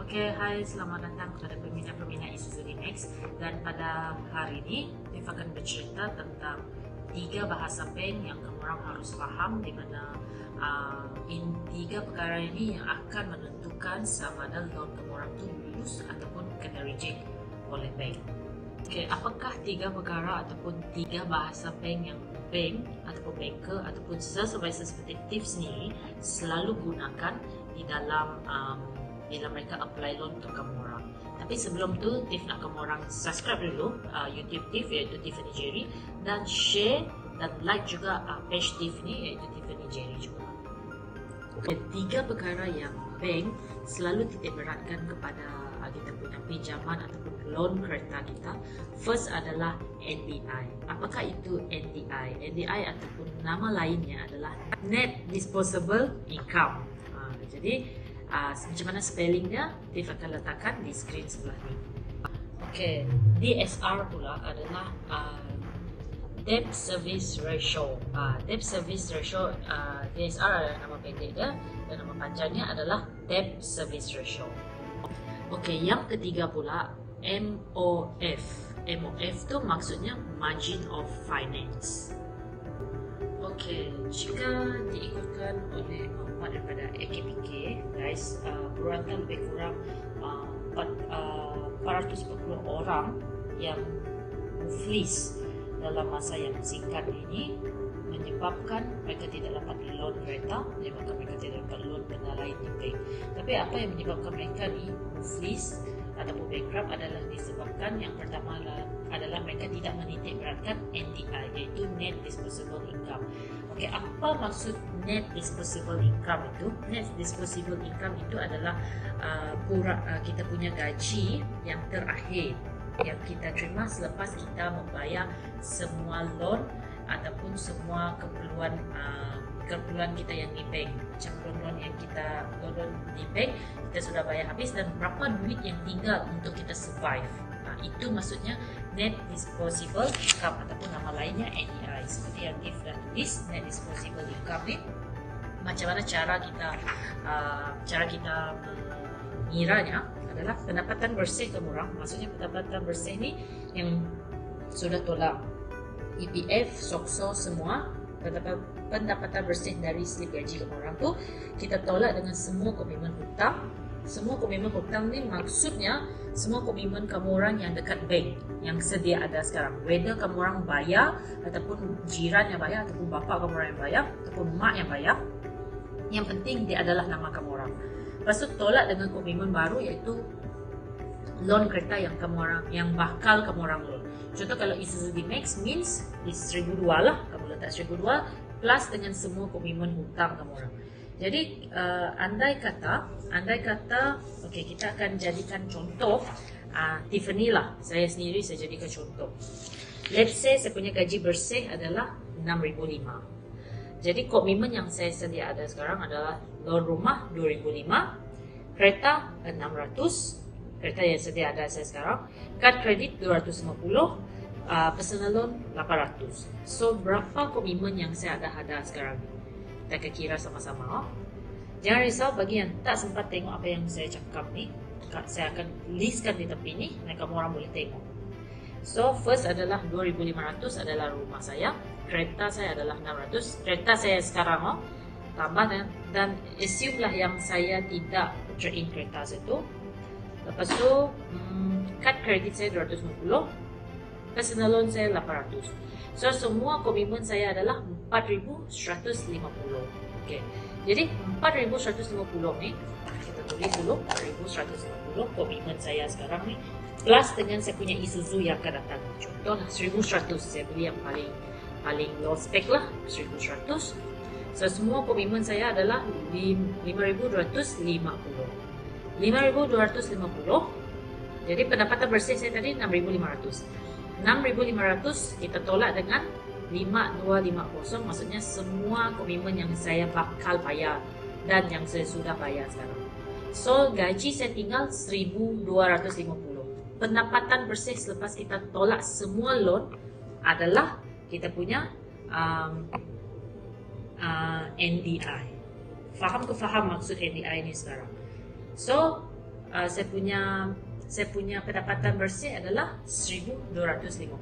Okay, hai, selamat datang kepada peminat-peminat Isuzu D-Max. Dan pada hari ini, Tiff akan bercerita tentang 3 bahasa bank yang kamu orang harus faham, di mana 3 perkara ini yang akan menentukan sama ada loan kamu orang tu lulus ataupun kena reject oleh bank. Okay, apakah 3 perkara ataupun 3 bahasa bank yang bank ataupun banker ataupun supervisor seperti Tiff sendiri selalu gunakan di dalam bila mereka apply loan untuk kamu orang. Tapi sebelum tu, Tiff nak kamu orang subscribe dulu YouTube Tiff iaitu Tiffany Jerry, dan share dan like juga page Tiff ni iaitu Tiffany Jerry juga. Okay, 3 perkara yang bank selalu titik beratkan kepada kita punya pinjaman ataupun loan kereta kita. First adalah NDI. Apakah itu NDI? NDI ataupun nama lainnya adalah Net Disposable Income. Jadi macam mana spellingnya, Tiff akan letakkan di skrin sebelah ni. Okay, DSR pula adalah Debt Service Ratio. Debt Service Ratio, DSR adalah nama pendek dia, dan nama panjangnya adalah Debt Service Ratio. Okay, yang ketiga pula MOF. MOF tu maksudnya Margin of Finance. Okay, jika diikutkan oleh maklumat daripada AKPK, guys, berantan lebih kurang 440 orang yang muflis dalam masa yang singkat ini, menyebabkan mereka tidak dapat loan kereta, menyebabkan mereka tidak dapat loan benda lain di bank. Tapi apa yang menyebabkan mereka ni muflis ataupun bankrupt adalah disebabkan yang pertama adalah mereka tidak menitik beratkan NDI, iaitu Net Disposable Income. Okey, apa maksud Net Disposable Income itu? Net Disposable Income itu adalah kita punya gaji yang terakhir yang kita terima selepas kita membayar semua loan ataupun semua keperluan kita yang di bank. Macam loan yang kita loan di bank, kita sudah bayar habis, dan berapa duit yang tinggal untuk kita survive. Itu maksudnya Net Disposable Income ataupun nama lainnya NDI. Seperti yang Tiff dah tulis, Net Disposable Income ni macam mana cara kita mengiranya adalah pendapatan bersih kamu orang. Maksudnya pendapatan bersih ni yang sudah tolak EPF, SOCSO semua, pendapatan bersih dari slip gaji kamu orang tu kita tolak dengan semua komitmen hutang. Semua komitmen hutang ni maksudnya semua komitmen kamu orang yang dekat bank yang sedia ada sekarang. Whether kamu orang bayar ataupun jiran yang bayar ataupun bapa kamu orang yang bayar ataupun mak yang bayar, yang penting dia adalah nama kamu orang. Lepas tu tolak dengan komitmen baru iaitu loan kereta yang kamu orang, yang bakal kamu orang loan. Contoh kalau Isuzu D-Max means 1,200 lah, kamu letak 1,200 plus dengan semua komitmen hutang kamu orang. Jadi andai kata okey, kita akan jadikan contoh Tiffany lah, saya sendiri saya jadikan contoh. Let's say saya punya gaji bersih adalah 6,500. Jadi komitmen yang saya sedia ada sekarang adalah loan rumah 2,500, kereta 600, kereta yang sedia ada saya sekarang, kad kredit 250, personal loan 800. So berapa komitmen yang saya ada sekarang? Kita akan kira sama-sama. Jangan risau bagi yang tak sempat tengok apa yang saya cakap ni, saya akan listkan di tepi ni dan kamu orang boleh tengok. So first adalah 2,500 adalah rumah saya, kereta saya adalah 600, kereta saya sekarang tambah dan assume lah yang saya tidak trade in kereta itu. Lepas tu kad kredit saya 250, personal loan saya 800. So semua komitmen saya adalah 4,150. Okey. Jadi 4,150 ni kita tulis dulu, 4,150 komitmen saya sekarang ni, plus dengan saya punya Isuzu yang akan datang. Contoh 1,100 saya beli yang paling low spec lah, 1,100. So semua komitmen saya adalah 5,250. 5,250. Jadi pendapatan bersih saya tadi 6,500. 6,500 kita tolak dengan 5,250, maksudnya semua komitmen yang saya bakal bayar dan yang saya sudah bayar sekarang. So gaji saya tinggal 1,250. Pendapatan bersih selepas kita tolak semua loan adalah kita punya NDI. Faham maksud NDI ni sekarang? So saya punya pendapatan bersih adalah 1,250.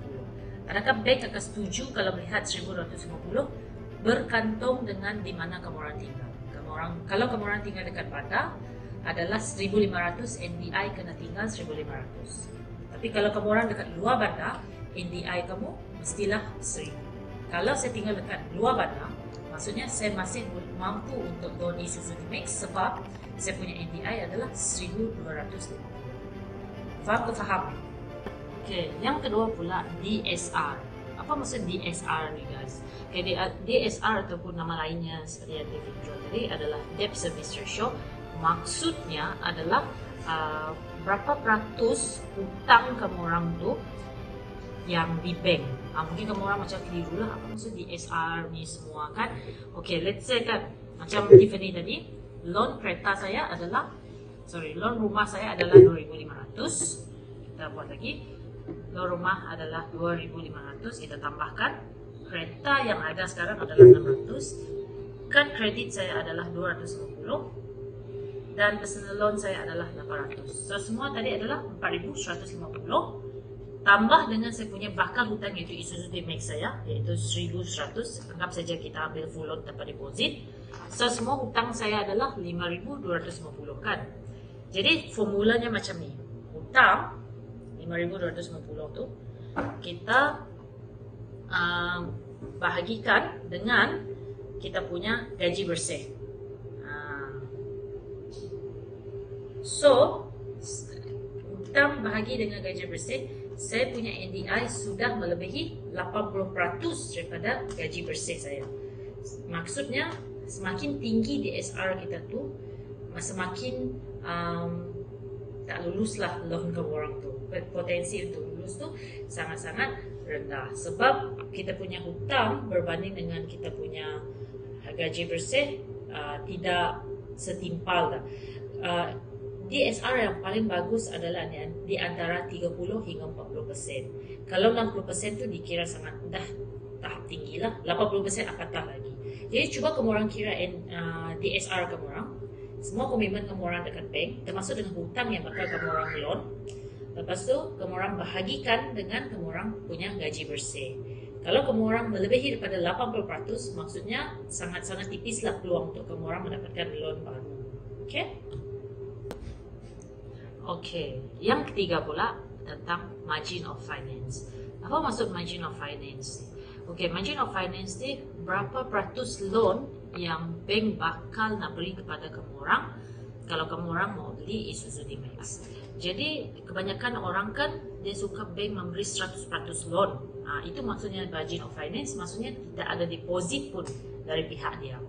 Adakah bank akan setuju kalau melihat 1,250? Bergantung dengan di mana kamu orang tinggal. Kalau kamu orang tinggal dekat bandar adalah 1,500, NDI kena tinggal 1,500. Tapi kalau kamu orang dekat luar bandar, NDI kamu mestilah 1,000. Kalau saya tinggal dekat luar bandar, maksudnya saya masih mampu untuk loan Isuzu D-Max sebab saya punya NDI adalah 1,250. Faham ke faham? Okay, yang kedua pula DSR. Apa maksud DSR ni guys? Okay, DSR ataupun nama lainnya seperti yang David jual tadi adalah Debt Service Ratio. Maksudnya adalah berapa peratus hutang kamu orang tu yang di bank. Mungkin kamu orang macam keliru lah, apa maksud DSR ni semua kan. Okay, let's say kan macam Tiffany tadi, loan kereta saya adalah, loan rumah saya adalah 2,500. Kita buat lagi, loan rumah adalah 2,500, kita tambahkan kereta yang ada sekarang adalah 600, kan kredit saya adalah 250 dan personal loan saya adalah 800. So semua tadi adalah 4,150 tambah dengan saya punya bakal hutang iaitu Isuzu D-Max saya iaitu 1,100. Anggap saja kita ambil full loan tanpa deposit. So semua hutang saya adalah 5,250 kan. Jadi formulanya macam ni. Hutang 5,250 tu kita bahagikan dengan kita punya gaji bersih. So hutang bahagi dengan gaji bersih, saya punya NDI sudah melebihi 80% daripada gaji bersih saya. Maksudnya semakin tinggi DSR kita tu, semakin tak luluslah loan kamu orang tu. Potensi untuk lulus tu sangat-sangat rendah. Sebab kita punya hutang berbanding dengan kita punya gaji bersih tidak setimpal dah. DSR yang paling bagus adalah di antara 30 hingga 40%. Kalau 60% tu dikira sangat dah tahap tinggi lah. 80% apatah lagi. Jadi cuba kamu orang kira DSR kamu orang. Semua komitmen kamu orang dekat bank, termasuk dengan hutang yang bakal kamu orang loan. Lepas tu kamu orang bahagikan dengan kamu orang punya gaji bersih. Kalau kamu orang melebihi daripada 80%, maksudnya sangat-sangat tipislah peluang untuk kamu orang mendapatkan loan baru. Okay? Okay, yang ketiga pula tentang margin of finance. Apa maksud margin of finance? Okay, margin of finance ni berapa peratus loan yang bank bakal nak beri kepada kamu orang kalau kamu orang mau beli Isuzu D-Max. Jadi kebanyakan orang kan dia suka bank memberi 100% loan. Itu maksudnya margin of finance, maksudnya tidak ada deposit pun dari pihak dia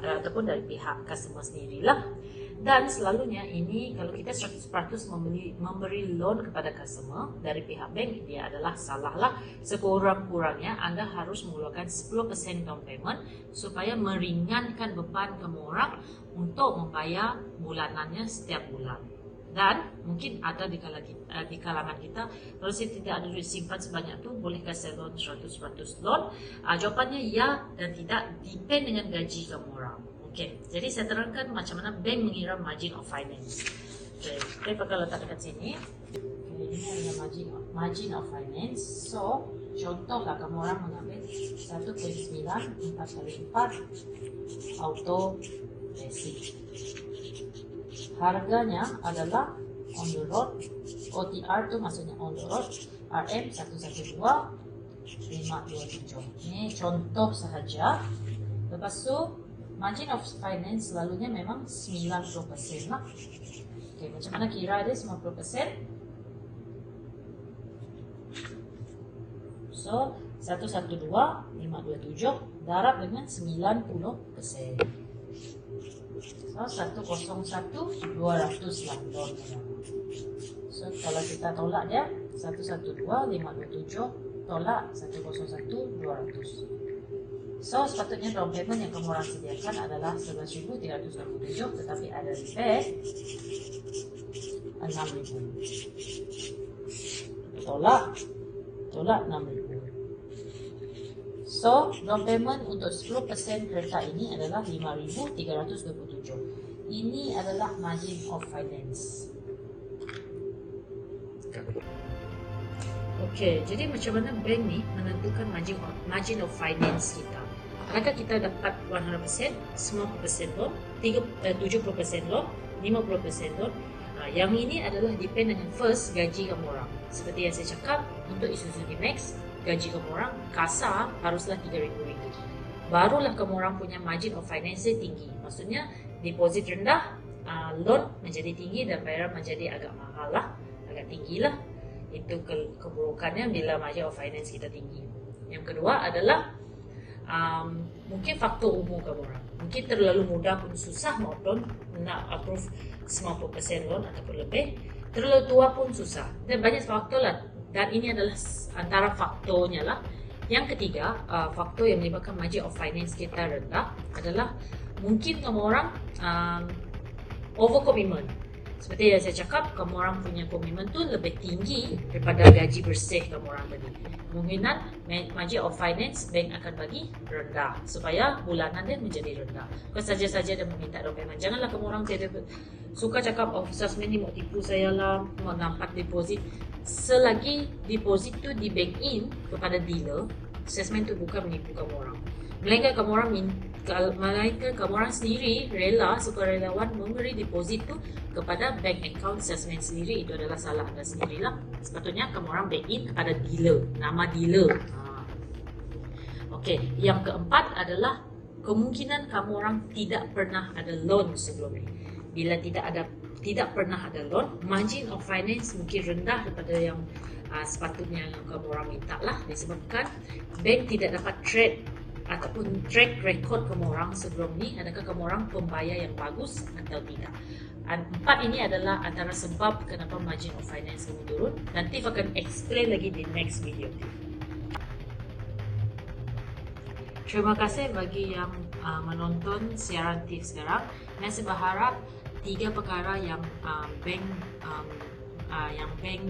ataupun dari pihak customer sendirilah. Dan selalunya ini kalau kita 100% memberi loan kepada customer dari pihak bank, dia adalah salah lah. Sekurang-kurangnya anda harus mengeluarkan 10% down payment supaya meringankan beban kamu orang untuk membayar bulanannya setiap bulan. Dan mungkin ada di kalangan kita, kalau saya tidak ada duit simpan sebanyak tu, bolehkah saya loan 100% loan? Jawapannya ya dan tidak, depend dengan gaji kamu orang. Okay, jadi saya terangkan macam mana bank mengira margin of finance. Okay, saya bakal letak dekat sini. Okay, ini adalah margin of finance. So, contohlah kamu orang mengambil 1.9 4x4 auto basic. Harganya adalah on the road. OTR tu maksudnya on the road. RM 112 527. Ini contoh sahaja. Lepas tu margin of finance selalunya memang 90% lah. Okay, macam mana kira dia 90%? So, 112, 527 darab dengan 90%. So, 101, 200 lah loan. So, kalau kita tolak dia, 112, 527 tolak 101, 200. So, sepatutnya down payment yang kamu orang sediakan adalah 11,327, tetapi ada rebate 6,000. Tolak 6,000. So, down payment untuk 10% kereta ini adalah 5,327. Ini adalah margin of finance. cakap. Okey, jadi macam mana bank ni menentukan margin of finance kita? Adakah kita dapat 100%, 90% loan, 70% loan, 50% loan? Yang ini adalah depend dengan first gaji kamu orang. Seperti yang saya cakap, untuk Isuzu D-Max, gaji kamu orang kasar haruslah RM3,000. Barulah kamu orang punya margin of finance tinggi. Maksudnya deposit rendah, loan menjadi tinggi dan bayaran menjadi agak mahal lah, agak tinggi lah. Itu keburukannya bila margin of finance kita tinggi. Yang kedua adalah mungkin faktor umur kamu orang. Mungkin terlalu muda pun susah mau loan, nak approve 90% loan ataupun lebih. Terlalu tua pun susah. Dan banyak faktor lah. Dan ini adalah antara faktornya lah. Yang ketiga, faktor yang menyebabkan margin of finance kita rendah adalah mungkin kamu orang over commitment. Seperti yang saya cakap, kamu orang punya komitmen tu lebih tinggi daripada gaji bersih kamu orang tadi. Kemungkinan margin of finance bank akan bagi rendah supaya bulanan dia menjadi rendah. Bukan saja-saja dia meminta down payment. Janganlah kamu orang suka cakap, oh salesman ni mau tipu saya lah, mau nampak deposit. Selagi deposit tu di bank in kepada dealer, salesman tu bukan menipu kamu orang. Melainkan kamu orang sendiri rela, sukarelawan memberi deposit tu kepada bank account salesman sendiri. Itu adalah salah anda sendirilah. Sepatutnya kamu orang bank in kepada dealer, nama dealer. Okey, yang keempat adalah kemungkinan kamu orang tidak pernah ada loan sebelum ini. Bila tidak pernah ada loan, margin of finance mungkin rendah daripada yang sepatutnya kamu orang minta lah, disebabkan bank tidak dapat ataupun track record kamu orang sebelum ni, adakah kamu orang pembayar yang bagus atau tidak. Empat ini adalah antara sebab kenapa margin of finance kamu turun. Nanti akan explain lagi di next video. Terima kasih bagi yang menonton siaran TIF sekarang. Saya berharap 3 perkara yang bank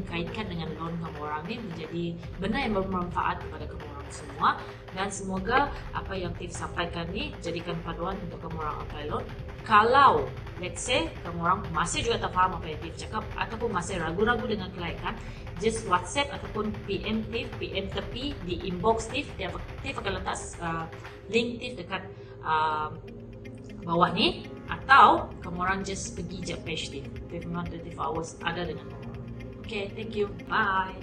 kaitkan dengan loan kamu orang ni menjadi benda yang bermanfaat kepada kamu orang semua, dan semoga apa yang TIF sampaikan ni jadikan paduan untuk kamu orang apply loan. Kalau let's say kamu orang masih juga tak faham apa yang TIF cakap ataupun masih ragu-ragu dengan kelaikan, just WhatsApp ataupun PM TIF, PM tepi di inbox TIF. TIF akan letak link TIF dekat bawah ni, atau kamu orang just pergi je page TIF. TIF memang 24 hours ada dengan kamu orang. Okay, thank you. Bye.